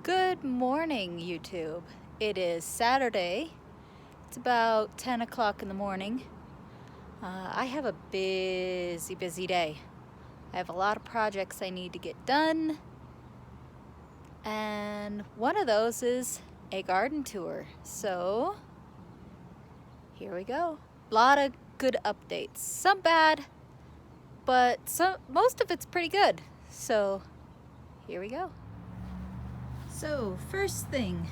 Good morning, YouTube. It is Saturday. It's about 10 o'clock in the morning. I have a busy day. I have a lot of projects I need to get done. And one of those is a garden tour. So, here we go. A lot of good updates. Some bad, but most of it's pretty good. So, here we go. So, first thing,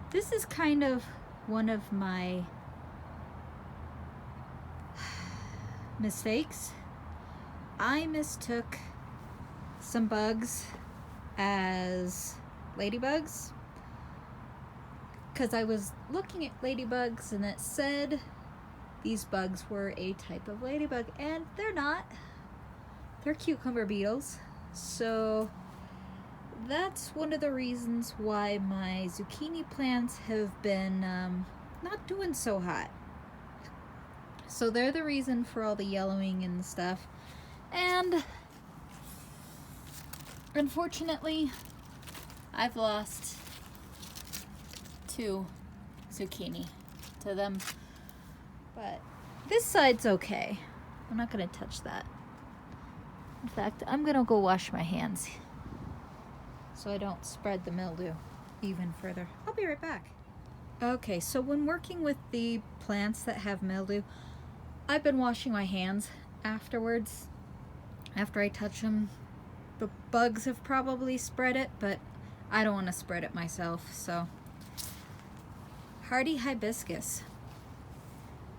this is kind of one of my mistakes. I mistook some bugs as ladybugs because I was looking at ladybugs and it said these bugs were a type of ladybug, and they're not. They're cucumber beetles. So that's one of the reasons why my zucchini plants have been not doing so hot. So they're the reason for all the yellowing and stuff. And unfortunately, I've lost 2 zucchini to them. But this side's okay. I'm not gonna touch that. In fact, I'm gonna go wash my hands so I don't spread the mildew even further. I'll be right back. Okay, so when working with the plants that have mildew, I've been washing my hands afterwards, after I touch them. The bugs have probably spread it, but I don't want to spread it myself, so. Hardy hibiscus.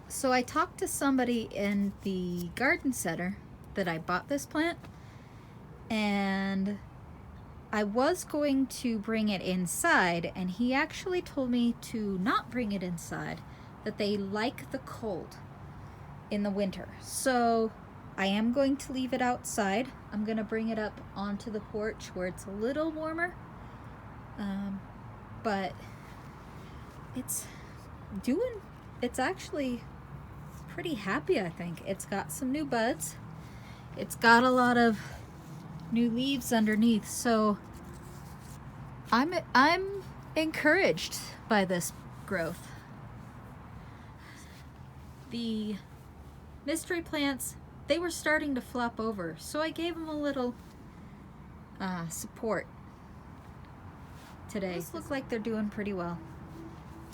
So I talked to somebody in the garden center that I bought this plant, and I was going to bring it inside, and he actually told me to not bring it inside, that they like the cold in the winter. So I am going to leave it outside. I'm going to bring it up onto the porch where it's a little warmer. But it's actually pretty happy, I think. It's got some new buds. It's got a lot of new leaves underneath, so I'm encouraged by this growth. The mystery plants, they were starting to flop over, so I gave them a little support today. These look like they're doing pretty well.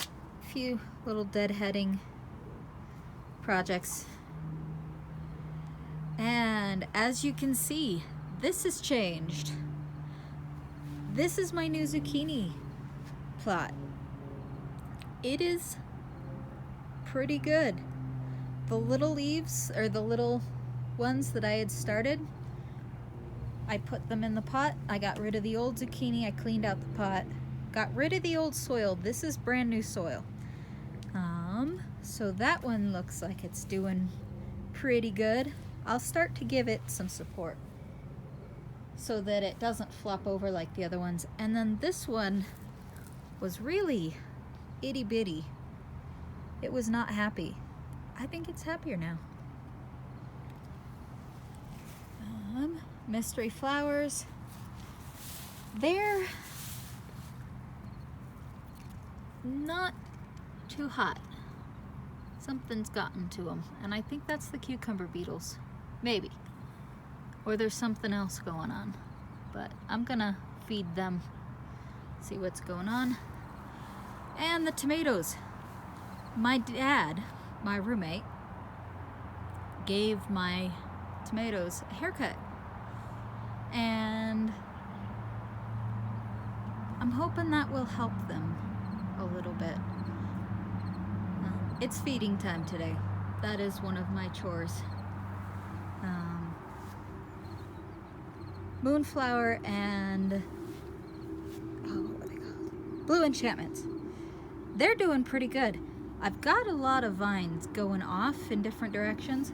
A few little deadheading projects. And as you can see, this has changed. This is my new zucchini plot. It is pretty good. The little leaves, or the little ones that I had started, I put them in the pot. I got rid of the old zucchini. I cleaned out the pot. Got rid of the old soil. This is brand new soil. So that one looks like it's doing pretty good. I'll start to give it some support so that it doesn't flop over like the other ones. And then this one was really itty bitty. It was not happy. I think it's happier now. Mystery flowers. They're not too hot. Something's gotten to them, and I think that's the cucumber beetles. Maybe. Or there's something else going on. But I'm gonna feed them, see what's going on. And the tomatoes. My dad, my roommate, gave my tomatoes a haircut. And I'm hoping that will help them a little bit. It's feeding time today. That is one of my chores. Moonflower and what are they called? Blue enchantments. They're doing pretty good. I've got a lot of vines going off in different directions.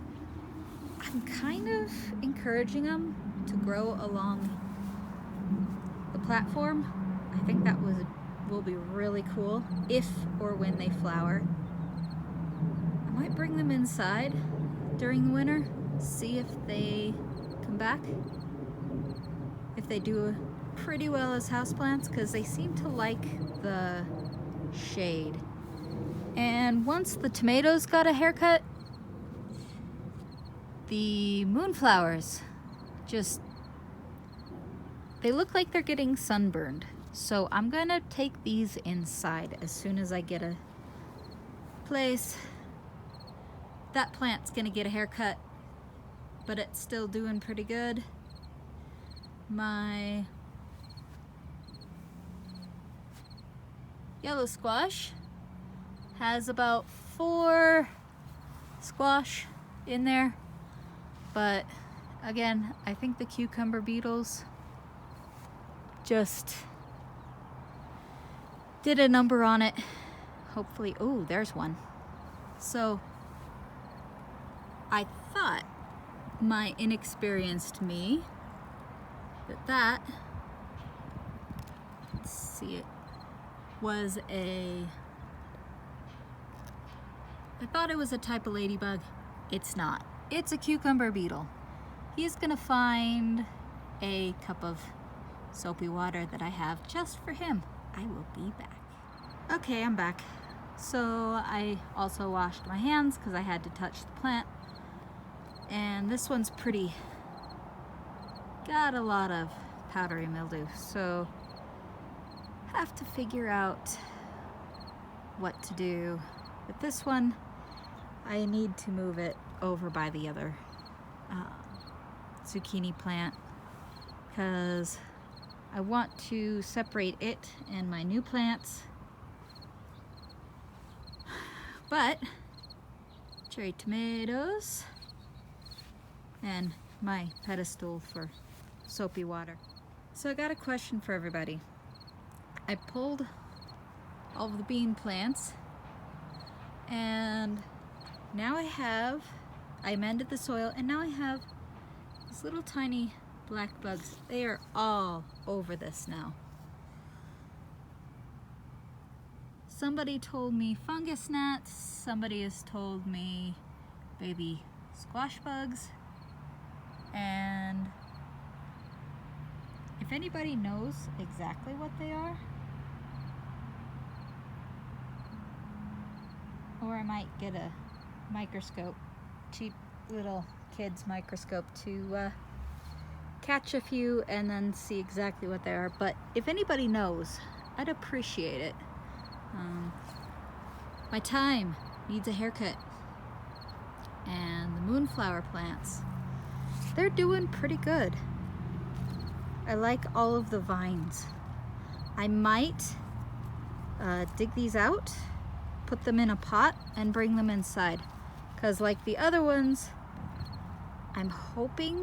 I'm kind of encouraging them to grow along the platform. I think that will be really cool if or when they flower. I might bring them inside during the winter, see if they come back. If they do pretty well as houseplants because they seem to like the shade. And once the tomatoes got a haircut, the moonflowers just, they look like they're getting sunburned. So I'm gonna take these inside as soon as I get a place. That plant's gonna get a haircut, but it's still doing pretty good. My yellow squash has about 4 squash in there, but again, I think the cucumber beetles just did a number on it. Hopefully, oh, there's one. So I thought, my inexperienced me, that let's see, it was I thought it was a type of ladybug. It's not. It's a cucumber beetle. He's gonna find a cup of soapy water that I have just for him. I will be back. Okay, I'm back. So I also washed my hands because I had to touch the plant. And this one's pretty, got a lot of powdery mildew. So have to figure out what to do. With this one, I need to move it over by the other zucchini plant because I want to separate it and my new plants. But cherry tomatoes and my pedestal for soapy water. So I got a question for everybody. I pulled all of the bean plants and now I amended the soil and now I have these little tiny black bugs. They are all over this now. Somebody told me fungus gnats, somebody has told me baby squash bugs, and if anybody knows exactly what they are, or I might get a microscope, cheap little kids microscope to catch a few and then see exactly what they are. But if anybody knows, I'd appreciate it. My thyme needs a haircut, and the moonflower plants, they're doing pretty good. I like all of the vines. I might dig these out, put them in a pot and bring them inside, because like the other ones, I'm hoping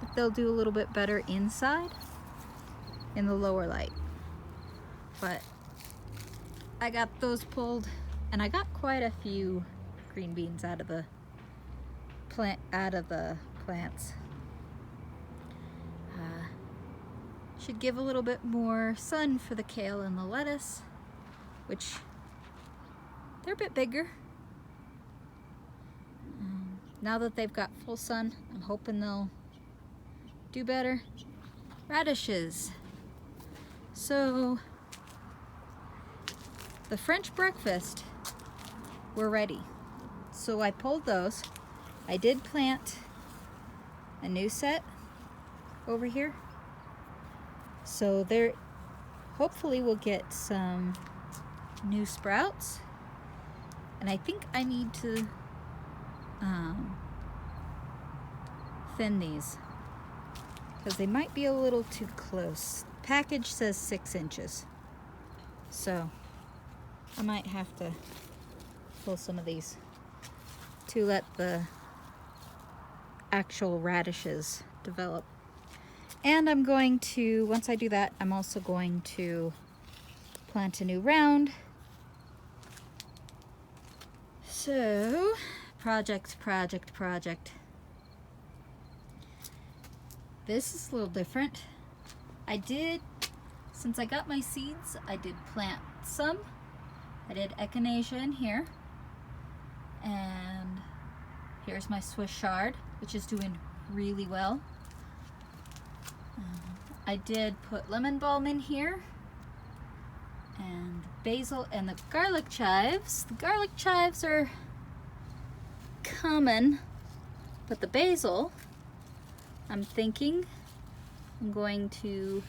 that they'll do a little bit better inside in the lower light. But I got those pulled, and I got quite a few green beans out of the plants. Should give a little bit more sun for the kale and the lettuce, which they're a bit bigger. Now that they've got full sun, I'm hoping they'll do better. Radishes. So the French breakfast were ready. So I pulled those. I did plant a new set over here. So there, hopefully we'll get some new sprouts. And I think I need to thin these because they might be a little too close. Package says 6 inches. So I might have to pull some of these to let the actual radishes develop. And I'm going to, once I do that, I'm also going to plant a new round. So, project. This is a little different. Since I got my seeds, I did plant some. I did echinacea in here. And here's my Swiss chard, which is doing really well. I did put lemon balm in here, and basil and the garlic chives. The garlic chives are common, but the basil, I'm thinking I'm going to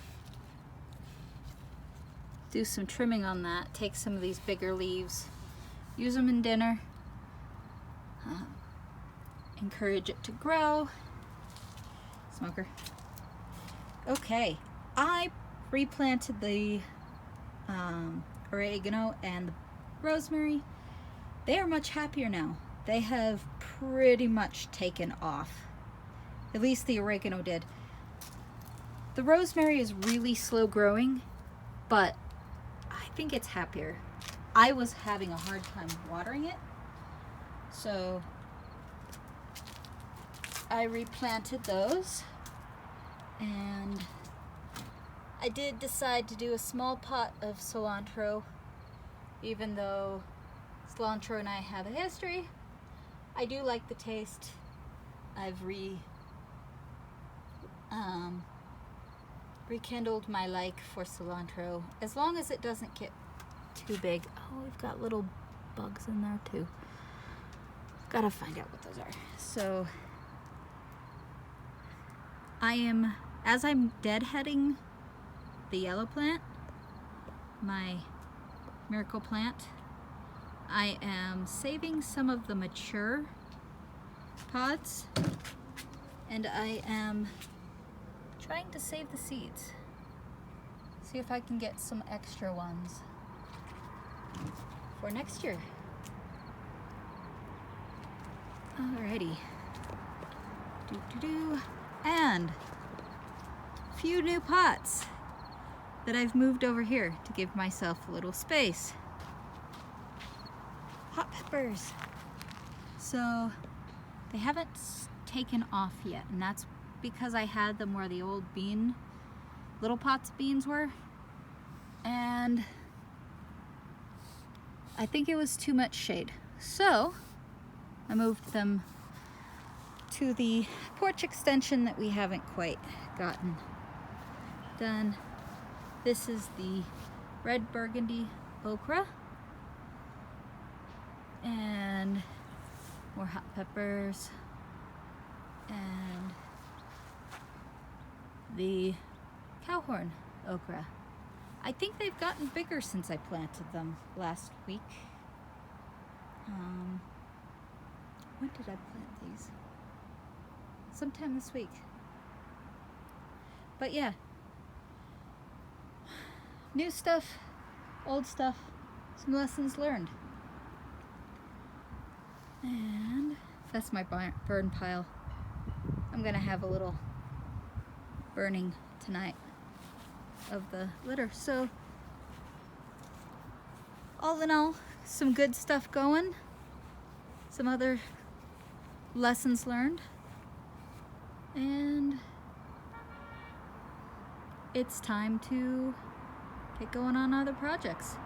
do some trimming on that, take some of these bigger leaves, use them in dinner, encourage it to grow. Smoker. Okay, I replanted the oregano and the rosemary. They are much happier now. They have pretty much taken off. At least the oregano did. The rosemary is really slow growing, but I think it's happier. I was having a hard time watering it, so I replanted those. And I did decide to do a small pot of cilantro, even though cilantro and I have a history. I do like the taste. I've rekindled my like for cilantro, as long as it doesn't get too big. Oh, we've got little bugs in there too. Gotta find out what those are. So as I'm deadheading the yellow plant, my miracle plant, I am saving some of the mature pods, and I am trying to save the seeds. See if I can get some extra ones for next year. Alrighty. And a few new pots that I've moved over here to give myself a little space. Hot peppers. So they haven't taken off yet, and that's because I had them where the old little pots of beans were, and I think it was too much shade. So I moved them to the porch extension that we haven't quite gotten done. This is the red burgundy okra, and more hot peppers, and the cowhorn okra. I think they've gotten bigger since I planted them last week. When did I plant these? Sometime this week. But yeah, new stuff, old stuff, some lessons learned. And that's my burn pile. I'm gonna have a little burning tonight of the litter. So all in all, some good stuff going, some other lessons learned, and it's time to get going on other projects.